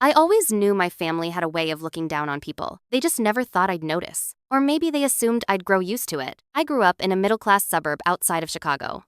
I always knew my family had a way of looking down on people. They just never thought I'd notice. Or maybe they assumed I'd grow used to it. I grew up in a middle-class suburb outside of Chicago.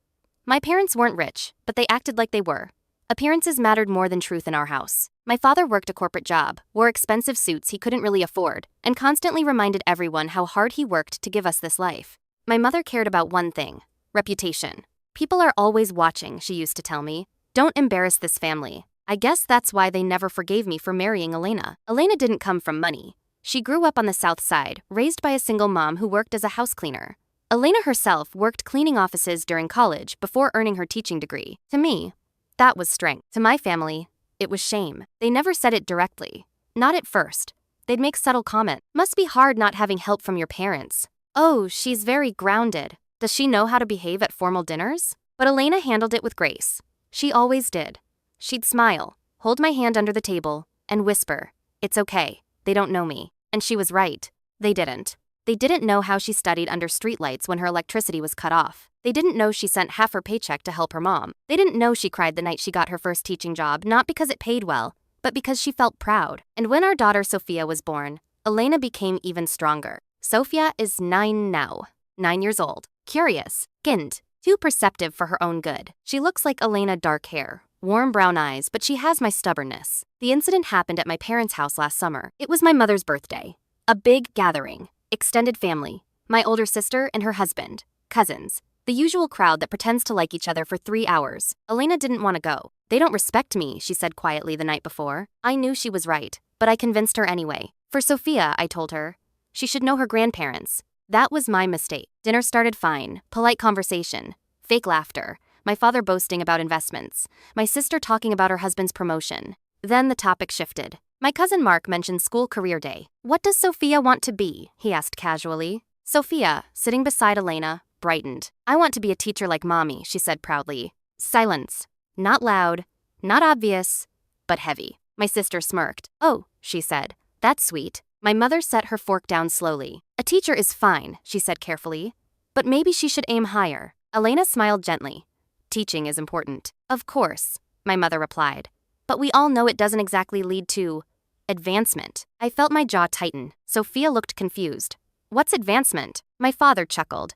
My parents weren't rich, but they acted like they were. Appearances mattered more than truth in our house. My father worked a corporate job, wore expensive suits he couldn't really afford, and constantly reminded everyone how hard he worked to give us this life. My mother cared about one thing: reputation. People are always watching, she used to tell me. Don't embarrass this family. I guess that's why they never forgave me for marrying Elena. Elena didn't come from money. She grew up on the South Side, raised by a single mom who worked as a house cleaner. Elena herself worked cleaning offices during college before earning her teaching degree. To me, that was strength. To my family, it was shame. They never said it directly. Not at first. They'd make subtle comments. Must be hard not having help from your parents. Oh, she's very grounded. Does she know how to behave at formal dinners? But Elena handled it with grace. She always did. She'd smile, hold my hand under the table, and whisper, "It's okay, they don't know me." And she was right. They didn't. They didn't know how she studied under streetlights when her electricity was cut off. They didn't know she sent half her paycheck to help her mom. They didn't know she cried the night she got her first teaching job, not because it paid well, but because she felt proud. And when our daughter Sophia was born, Elena became even stronger. Sophia is 9 now. 9 years old. Curious. Skinned. Too perceptive for her own good. She looks like Elena, dark hair, warm brown eyes, but she has my stubbornness. The incident happened at my parents' house last summer. It was my mother's birthday. A big gathering. Extended family. My older sister and her husband. Cousins. The usual crowd that pretends to like each other for 3 hours. Elena didn't want to go. "They don't respect me," she said quietly the night before. I knew she was right, but I convinced her anyway. For Sophia, I told her, she should know her grandparents. That was my mistake. Dinner started fine. Polite conversation. Fake laughter. My father boasting about investments. My sister talking about her husband's promotion. Then the topic shifted. My cousin Mark mentioned school career day. "What does Sophia want to be?" he asked casually. Sophia, sitting beside Elena, brightened. "I want to be a teacher like Mommy," she said proudly. Silence. Not loud, not obvious, but heavy. My sister smirked. "Oh," she said. "That's sweet." My mother set her fork down slowly. "A teacher is fine," she said carefully. "But maybe she should aim higher." Elena smiled gently. "Teaching is important." "Of course," my mother replied. "But we all know it doesn't exactly lead to advancement." I felt my jaw tighten. Sophia looked confused. "What's advancement?" My father chuckled.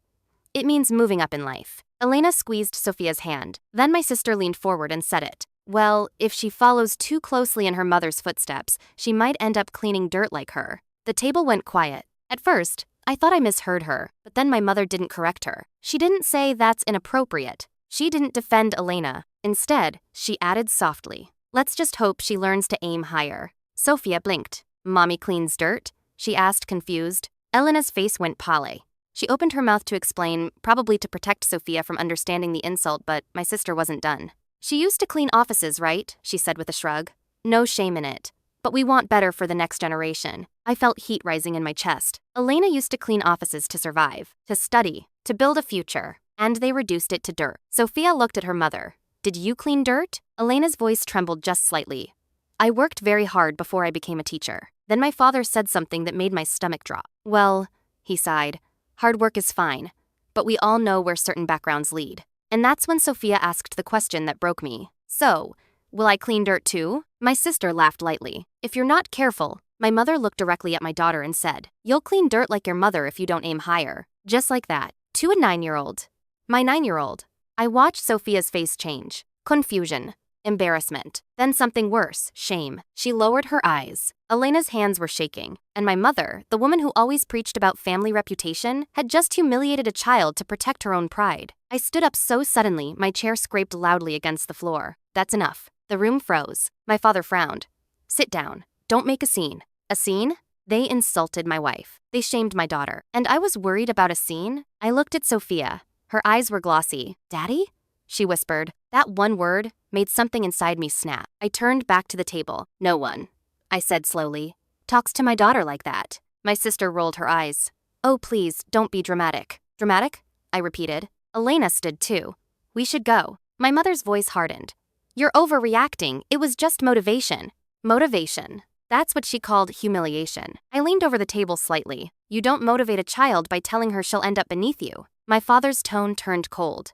"It means moving up in life." Elena squeezed Sophia's hand. Then my sister leaned forward and said it. "Well, if she follows too closely in her mother's footsteps, she might end up cleaning dirt like her." The table went quiet. At first, I thought I misheard her, but then my mother didn't correct her. She didn't say that's inappropriate. She didn't defend Elena. Instead, she added softly, "Let's just hope she learns to aim higher." Sophia blinked. "Mommy cleans dirt?" she asked, confused. Elena's face went pale. She opened her mouth to explain, probably to protect Sophia from understanding the insult, but my sister wasn't done. "She used to clean offices, right?" she said with a shrug. "No shame in it. But we want better for the next generation." I felt heat rising in my chest. Elena used to clean offices to survive, to study, to build a future, and they reduced it to dirt. Sophia looked at her mother. "Did you clean dirt?" Elena's voice trembled just slightly. "I worked very hard before I became a teacher." Then my father said something that made my stomach drop. "Well," he sighed, "hard work is fine, but we all know where certain backgrounds lead." And that's when Sophia asked the question that broke me. "So, will I clean dirt too?" My sister laughed lightly. "If you're not careful." My mother looked directly at my daughter and said, "You'll clean dirt like your mother if you don't aim higher." Just like that. To a 9-year-old. My 9-year-old. I watched Sophia's face change. Confusion. Embarrassment. Then something worse, shame. She lowered her eyes. Elena's hands were shaking. And my mother, the woman who always preached about family reputation, had just humiliated a child to protect her own pride. I stood up so suddenly, my chair scraped loudly against the floor. "That's enough." The room froze. My father frowned. "Sit down. Don't make a scene." A scene? They insulted my wife. They shamed my daughter. And I was worried about a scene? I looked at Sophia. Her eyes were glossy. "Daddy?" she whispered. That one word made something inside me snap. I turned back to the table. "No one," I said slowly, "talks to my daughter like that." My sister rolled her eyes. "Oh, please, don't be dramatic." "Dramatic?" I repeated. Elena stood too. "We should go." My mother's voice hardened. "You're overreacting. It was just motivation." Motivation. That's what she called humiliation. I leaned over the table slightly. "You don't motivate a child by telling her she'll end up beneath you." My father's tone turned cold.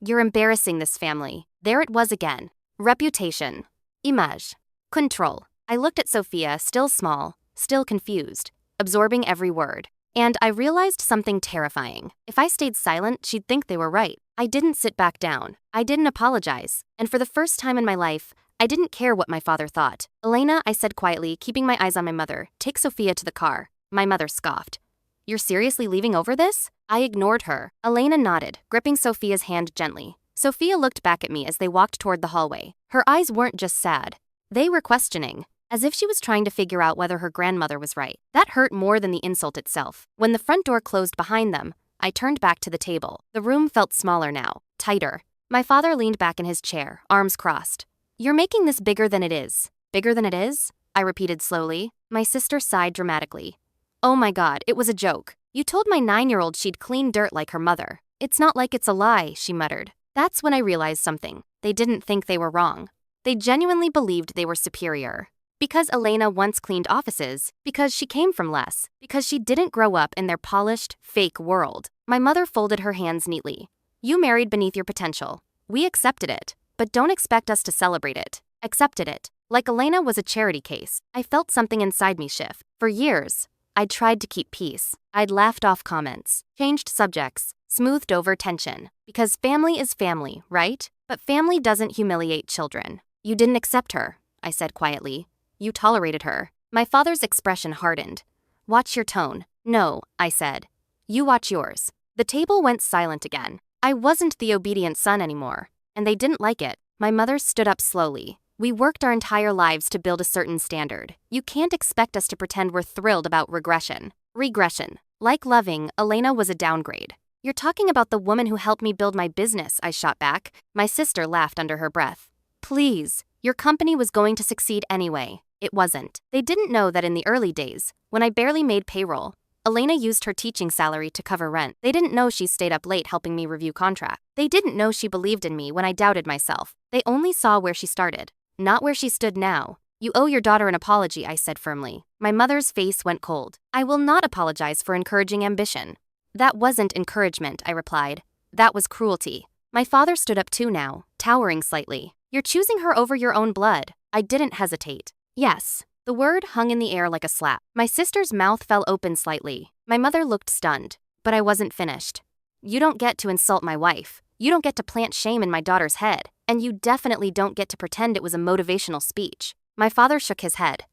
"You're embarrassing this family." There it was again. Reputation. Image. Control. I looked at Sophia, still small, still confused, absorbing every word. And I realized something terrifying. If I stayed silent, she'd think they were right. I didn't sit back down. I didn't apologize. And for the first time in my life, I didn't care what my father thought. "Elena," I said quietly, keeping my eyes on my mother, "take Sophia to the car." My mother scoffed. "You're seriously leaving over this?" I ignored her. Elena nodded, gripping Sophia's hand gently. Sophia looked back at me as they walked toward the hallway. Her eyes weren't just sad. They were questioning, as if she was trying to figure out whether her grandmother was right. That hurt more than the insult itself. When the front door closed behind them, I turned back to the table. The room felt smaller now, tighter. My father leaned back in his chair, arms crossed. "You're making this bigger than it is." "Bigger than it is?" I repeated slowly. My sister sighed dramatically. "Oh my God, it was a joke. You told my 9-year-old she'd clean dirt like her mother." "It's not like it's a lie," she muttered. That's when I realized something. They didn't think they were wrong. They genuinely believed they were superior. Because Elena once cleaned offices, because she came from less, because she didn't grow up in their polished, fake world. My mother folded her hands neatly. "You married beneath your potential. We accepted it. But don't expect us to celebrate it." Accepted it. Like Elena was a charity case. I felt something inside me shift. For years, I'd tried to keep peace. I'd laughed off comments, changed subjects, smoothed over tension. Because family is family, right? But family doesn't humiliate children. "You didn't accept her," I said quietly. "You tolerated her." My father's expression hardened. "Watch your tone." "No," I said. "You watch yours." The table went silent again. I wasn't the obedient son anymore. And they didn't like it. My mother stood up slowly. "We worked our entire lives to build a certain standard. You can't expect us to pretend we're thrilled about regression." Regression. Like loving, Elena was a downgrade. "You're talking about the woman who helped me build my business," I shot back. My sister laughed under her breath. "Please, your company was going to succeed anyway." It wasn't. They didn't know that in the early days, when I barely made payroll, Elena used her teaching salary to cover rent. They didn't know she stayed up late helping me review contracts. They didn't know she believed in me when I doubted myself. They only saw where she started, not where she stood now. "You owe your daughter an apology," I said firmly. My mother's face went cold. "I will not apologize for encouraging ambition." "That wasn't encouragement," I replied. "That was cruelty." My father stood up too now, towering slightly. "You're choosing her over your own blood." I didn't hesitate. "Yes." The word hung in the air like a slap. My sister's mouth fell open slightly. My mother looked stunned. But I wasn't finished. "You don't get to insult my wife. You don't get to plant shame in my daughter's head. And you definitely don't get to pretend it was a motivational speech." My father shook his head.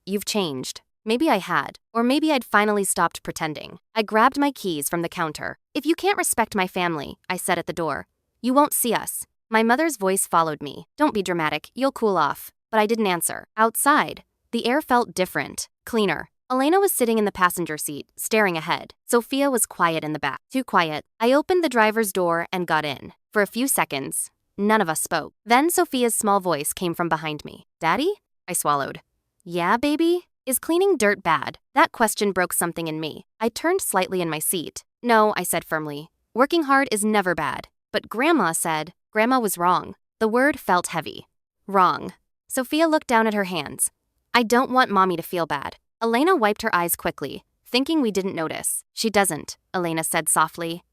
"You've changed." Maybe I had. Or maybe I'd finally stopped pretending. I grabbed my keys from the counter. "If you can't respect my family," I said at the door, "you won't see us." My mother's voice followed me. "Don't be dramatic. You'll cool off." But I didn't answer. Outside, the air felt different, cleaner. Elena was sitting in the passenger seat, staring ahead. Sophia was quiet in the back. Too quiet. I opened the driver's door and got in. For a few seconds, none of us spoke. Then Sophia's small voice came from behind me. "Daddy?" I swallowed. "Yeah, baby? Is cleaning dirt bad?" That question broke something in me. I turned slightly in my seat. "No," I said firmly. "Working hard is never bad." But Grandma said, Grandma was wrong. The word felt heavy. Wrong. Sophia looked down at her hands. "I don't want Mommy to feel bad." Elena wiped her eyes quickly, thinking we didn't notice. "She doesn't," Elena said softly.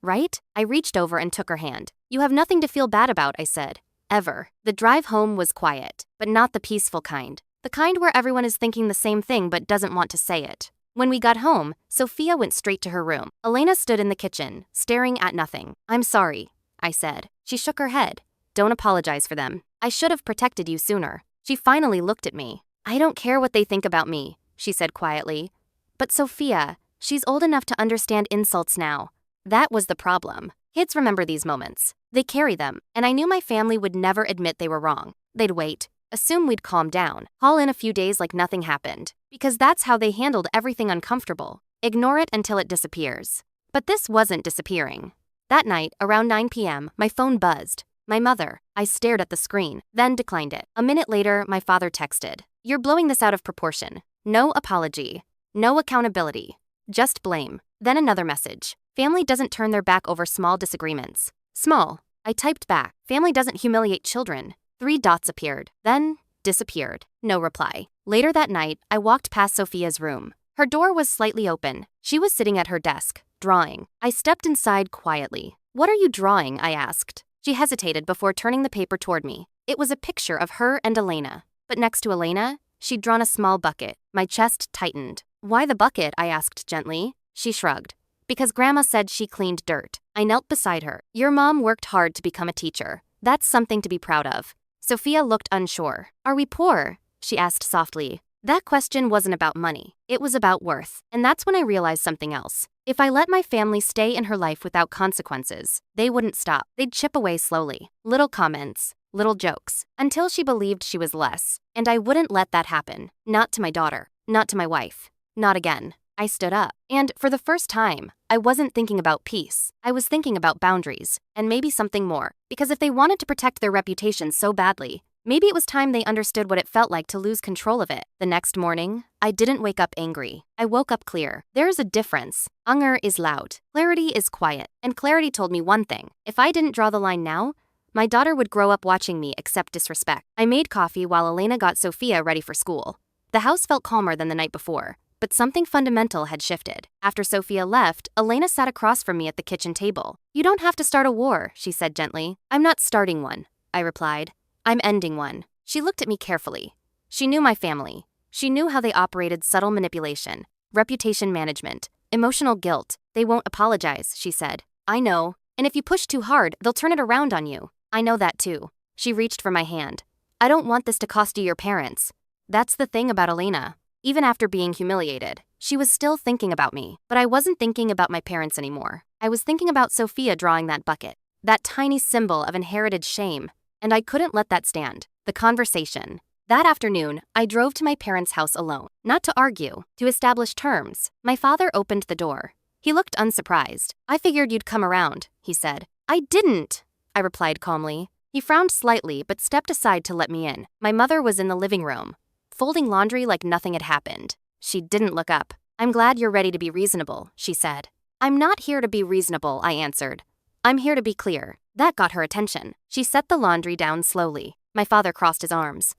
"Right?" I reached over and took her hand. "You have nothing to feel bad about," I said. Ever. The drive home was quiet, but not the peaceful kind. The kind where everyone is thinking the same thing but doesn't want to say it. When we got home, Sophia went straight to her room. Elena stood in the kitchen, staring at nothing. "I'm sorry," I said. She shook her head. "Don't apologize for them. I should have protected you sooner." She finally looked at me. "I don't care what they think about me," she said quietly. "But Sophia, she's old enough to understand insults now." That was the problem. Kids remember these moments. They carry them, and I knew my family would never admit they were wrong. They'd wait, assume we'd calm down, call in a few days like nothing happened. Because that's how they handled everything uncomfortable. Ignore it until it disappears. But this wasn't disappearing. That night, around 9 p.m., my phone buzzed. My mother. I stared at the screen, then declined it. A minute later, my father texted. "You're blowing this out of proportion. No apology. No accountability. Just blame." Then another message. "Family doesn't turn their back over small disagreements." Small. I typed back. "Family doesn't humiliate children." 3 dots appeared, then disappeared. No reply. Later that night, I walked past Sophia's room. Her door was slightly open. She was sitting at her desk, drawing. I stepped inside quietly. "What are you drawing?" I asked. She hesitated before turning the paper toward me. It was a picture of her and Elena. But next to Elena, She'd drawn a small bucket. My chest tightened. "Why the bucket?" I asked gently. She shrugged. "Because Grandma said she cleaned dirt." I knelt beside her. "Your mom worked hard to become a teacher. That's something to be proud of." Sophia looked unsure. "Are we poor?" she asked softly. That question wasn't about money. It was about worth. And that's when I realized something else. If I let my family stay in her life without consequences, they wouldn't stop. They'd chip away slowly. Little comments, little jokes, until she believed she was less. And I wouldn't let that happen. Not to my daughter. Not to my wife. Not again. I stood up. And for the first time, I wasn't thinking about peace. I was thinking about boundaries. And maybe something more. Because if they wanted to protect their reputation so badly, maybe it was time they understood what it felt like to lose control of it. The next morning, I didn't wake up angry. I woke up clear. There's a difference. Anger is loud. Clarity is quiet. And clarity told me one thing. If I didn't draw the line now, my daughter would grow up watching me accept disrespect. I made coffee while Elena got Sophia ready for school. The house felt calmer than the night before. But something fundamental had shifted. After Sophia left, Elena sat across from me at the kitchen table. "You don't have to start a war," she said gently. "I'm not starting one," I replied. "I'm ending one." She looked at me carefully. She knew my family. She knew how they operated subtle manipulation, reputation management, emotional guilt. "They won't apologize," she said. "I know. And if you push too hard, they'll turn it around on you." "I know that too." She reached for my hand. "I don't want this to cost you your parents." That's the thing about Elena. Even after being humiliated, she was still thinking about me. But I wasn't thinking about my parents anymore. I was thinking about Sophia drawing that bucket. That tiny symbol of inherited shame. And I couldn't let that stand. The conversation. That afternoon, I drove to my parents' house alone. Not to argue, to establish terms. My father opened the door. He looked unsurprised. "I figured you'd come around," he said. "I didn't," I replied calmly. He frowned slightly but stepped aside to let me in. My mother was in the living room, folding laundry like nothing had happened. She didn't look up. "I'm glad you're ready to be reasonable," she said. "I'm not here to be reasonable," I answered. "I'm here to be clear." That got her attention. She set the laundry down slowly. My father crossed his arms.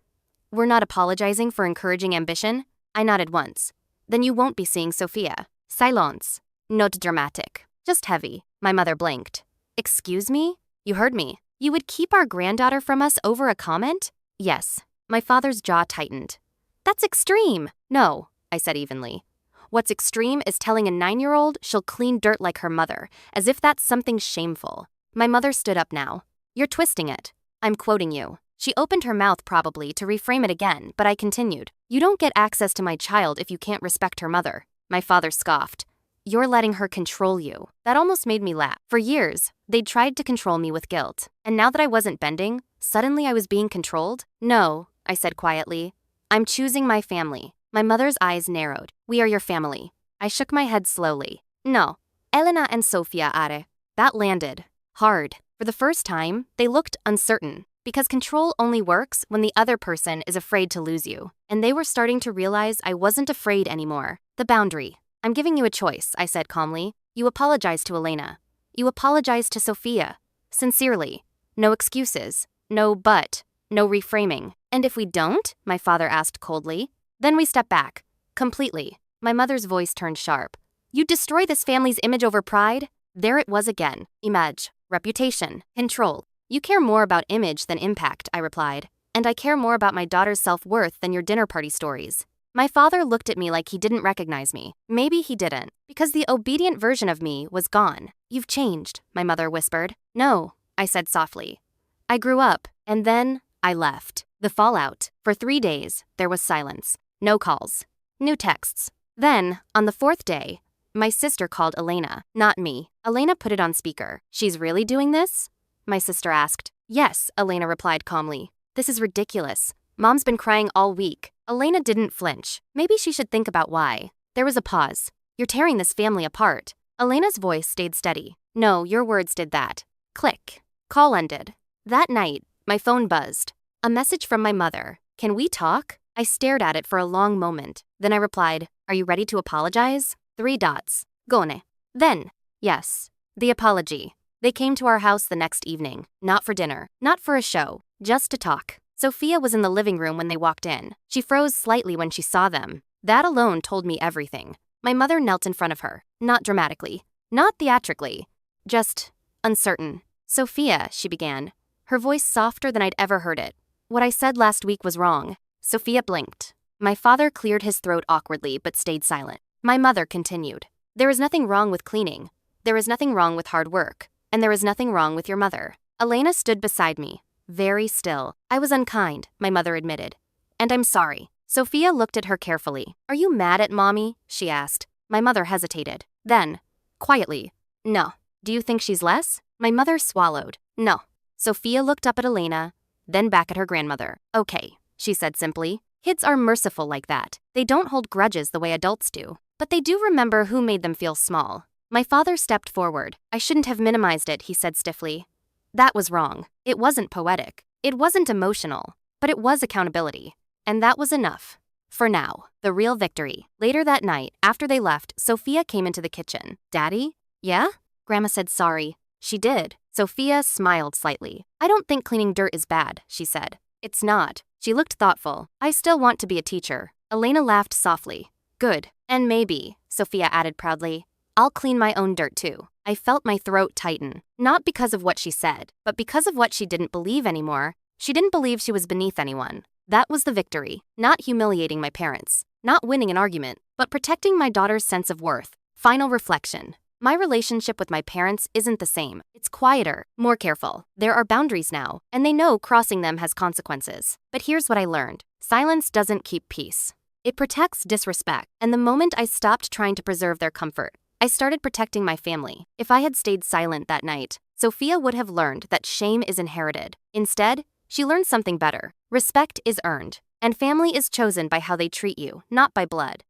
"We're not apologizing for encouraging ambition?" I nodded once. "Then you won't be seeing Sophia." Silence. Not dramatic. Just heavy. My mother blinked. "Excuse me? You heard me. You would keep our granddaughter from us over a comment?" "Yes." My father's jaw tightened. "That's extreme." "No," I said evenly. "What's extreme is telling a 9-year-old she'll clean dirt like her mother, as if that's something shameful." My mother stood up now. "You're twisting it." "I'm quoting you." She opened her mouth probably to reframe it again, but I continued. "You don't get access to my child if you can't respect her mother." My father scoffed. "You're letting her control you." That almost made me laugh. For years, they'd tried to control me with guilt. And now that I wasn't bending, suddenly I was being controlled? "No," I said quietly. "I'm choosing my family." My mother's eyes narrowed. "We are your family." I shook my head slowly. "No. Elena and Sofia are." That landed. Hard. For the first time, they looked uncertain. Because control only works when the other person is afraid to lose you. And they were starting to realize I wasn't afraid anymore. The boundary. "I'm giving you a choice," I said calmly. "You apologize to Elena. You apologize to Sophia. Sincerely. No excuses. No but. No reframing. And if we don't?" my father asked coldly. "Then we step back. Completely." My mother's voice turned sharp. "You destroy this family's image over pride?" There it was again. Image. Reputation. Control. "You care more about image than impact," I replied. "And I care more about my daughter's self-worth than your dinner party stories." My father looked at me like he didn't recognize me. Maybe he didn't, because the obedient version of me was gone. "You've changed," my mother whispered. "No," I said softly. "I grew up, and then I left." The fallout. For 3 days, there was silence. No calls. No texts. Then, on the 4th day, my sister called Elena, not me. Elena put it on speaker. "She's really doing this?" my sister asked. "Yes," Elena replied calmly. "This is ridiculous. Mom's been crying all week." Elena didn't flinch. Maybe she should think about why. There was a pause. "You're tearing this family apart." Elena's voice stayed steady. "No, your words did that." Click. Call ended. That night, my phone buzzed. A message from my mother. "Can we talk?" I stared at it for a long moment. Then I replied, "Are you ready to apologize?" 3 dots. Gone. Then, yes. The apology. They came to our house the next evening. Not for dinner. Not for a show. Just to talk. Sophia was in the living room when they walked in. She froze slightly when she saw them. That alone told me everything. My mother knelt in front of her. Not dramatically. Not theatrically. Just uncertain. "Sophia," she began. Her voice softer than I'd ever heard it. "What I said last week was wrong." Sophia blinked. My father cleared his throat awkwardly but stayed silent. My mother continued. There is nothing wrong with cleaning. There is nothing wrong with hard work. And there is nothing wrong with your mother. Elena stood beside me, very still. I was unkind, my mother admitted. And I'm sorry. Sophia looked at her carefully. Are you mad at mommy? She asked. My mother hesitated. Then, quietly, no. Do you think she's less? My mother swallowed. No. Sophia looked up at Elena, then back at her grandmother. Okay, she said simply. Kids are merciful like that. They don't hold grudges the way adults do. But they do remember who made them feel small. My father stepped forward. I shouldn't have minimized it, he said stiffly. That was wrong. It wasn't poetic. It wasn't emotional. But it was accountability. And that was enough. For now, the real victory. Later that night, after they left, Sophia came into the kitchen. Daddy? Yeah? Grandma said sorry. She did. Sophia smiled slightly. I don't think cleaning dirt is bad, she said. It's not. She looked thoughtful. I still want to be a teacher. Elena laughed softly. Good. And maybe, Sophia added proudly, I'll clean my own dirt too. I felt my throat tighten. Not because of what she said, but because of what she didn't believe anymore. She didn't believe she was beneath anyone. That was the victory. Not humiliating my parents. Not winning an argument, but protecting my daughter's sense of worth. Final reflection. My relationship with my parents isn't the same. It's quieter, more careful. There are boundaries now, and they know crossing them has consequences. But here's what I learned. Silence doesn't keep peace. It protects disrespect, and the moment I stopped trying to preserve their comfort, I started protecting my family. If I had stayed silent that night, Sophia would have learned that shame is inherited. Instead, she learned something better. Respect is earned, and family is chosen by how they treat you, not by blood.